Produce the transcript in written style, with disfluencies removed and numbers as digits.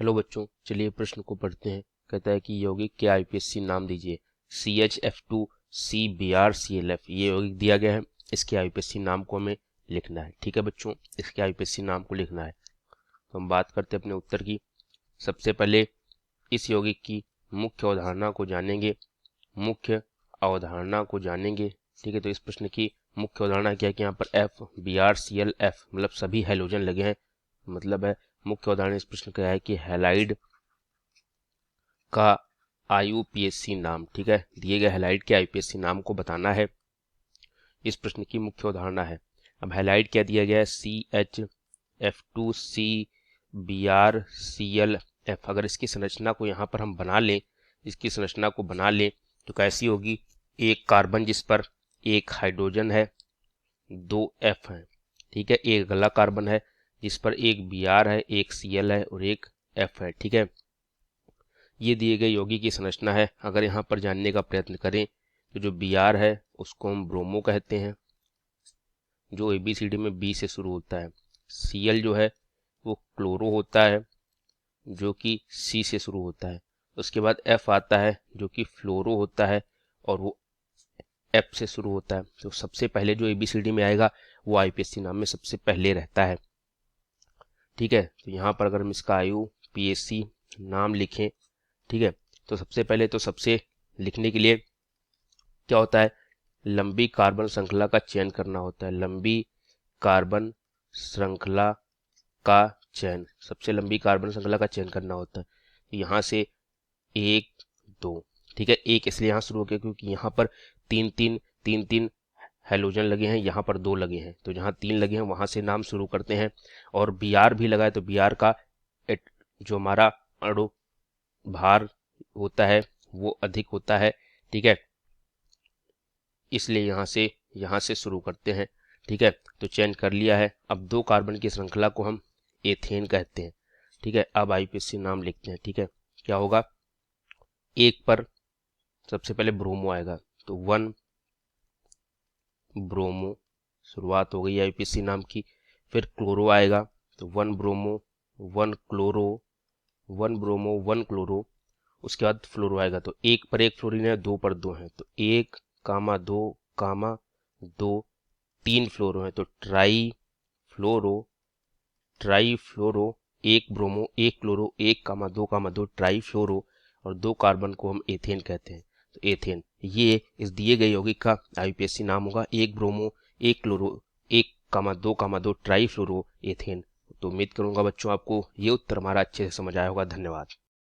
Hello बच्चों, चलिए प्रश्न को पढ़ते हैं। कहता है कि यौगिक के आईपीएससी नाम दीजिए। CHF2CBrClF ये यौगिक दिया गया है, इसके आईपीएससी नाम को हमें लिखना है। ठीक है बच्चों, इसके आईपीएससी नाम को लिखना है। तो हम बात करते हैं अपने उत्तर की। सबसे पहले इस यौगिक की मुख्य अवधारणा को जानेंगे। ठीक है, तो इस प्रश्न की मुख्य अवधारणा क्या है कि यहाँ पर FBrClF मतलब सभी हैलोजन लगे हैं। मतलब है मुख्य अवधारणा इस प्रश्न का है कि हैलाइड का आईयूपीएससी नाम। ठीक है, दिए गए हैलाइड के आईयूपीएससी नाम को बताना है, इस प्रश्न की मुख्य अवधारणा है। अब हैलाइड क्या दिया गया है, CHF2CBrClF। अगर इसकी संरचना को यहाँ पर हम बना लें, तो कैसी होगी। एक कार्बन जिस पर एक हाइड्रोजन है, 2 F है। ठीक है, एक अगला कार्बन है जिस पर एक Br है, एक Cl है और एक F है। ठीक है, ये दिए गए यौगिक की संरचना है। अगर यहाँ पर जानने का प्रयत्न करें तो जो Br है उसको हम ब्रोमो कहते हैं, जो ABCD में B से शुरू होता है। Cl जो है वो क्लोरो होता है, जो कि C से शुरू होता है। उसके बाद F आता है जो कि फ्लोरो होता है और वो F से शुरू होता है। तो सबसे पहले जो ABCD में आएगा वो आईपीएससी नाम में सबसे पहले रहता है। ठीक है, तो यहाँ पर अगर हम इसका आईयूपीएससी नाम लिखें, ठीक है, तो सबसे पहले तो सबसे लिखने के लिए क्या होता है, लंबी कार्बन श्रृंखला का चयन करना होता है। लंबी कार्बन श्रृंखला का चयन, सबसे लंबी कार्बन श्रृंखला का चयन करना होता है। यहाँ से 1 2, ठीक है, एक इसलिए यहाँ शुरू हो गया क्योंकि यहाँ पर तीन हैलोजन लगे हैं, यहाँ पर 2 लगे हैं। तो जहाँ 3 लगे हैं वहां से नाम शुरू करते हैं। और Br भी लगा है तो Br का जो हमारा अणु भार होता है वो अधिक होता है। ठीक है, इसलिए यहाँ से शुरू करते हैं। ठीक है, तो चयन कर लिया है। अब 2 कार्बन की श्रृंखला को हम एथेन कहते हैं। ठीक है, अब आईपीएससी नाम लिखते हैं। ठीक है, क्या होगा, एक पर सबसे पहले ब्रोमो आएगा तो 1 ब्रोमो, शुरुआत हो गई आईपीएससी नाम की। फिर क्लोरो आएगा तो 1 ब्रोमो 1 क्लोरो 1 ब्रोमो 1 क्लोरो। उसके बाद फ्लोरो आएगा तो 1 पर 1 फ्लोरीन है, 2 पर 2 है तो 1 कामा 2 कामा 2, 3 फ्लोरो है तो ट्राई फ्लोरो 1 ब्रोमो 1 क्लोरो 1 कामा 2 ट्राई फ्लोरो और 2 कार्बन को हम एथेन कहते हैं। तो एथेन ये इस दिए गए यौगिक का आईपीएससी नाम होगा, 1 ब्रोमो 1 क्लोरो 1 कामा 2 ट्राई फ्लोरो एथेन। तो उम्मीद करूंगा बच्चों आपको ये उत्तर हमारा अच्छे से समझ आया होगा। धन्यवाद।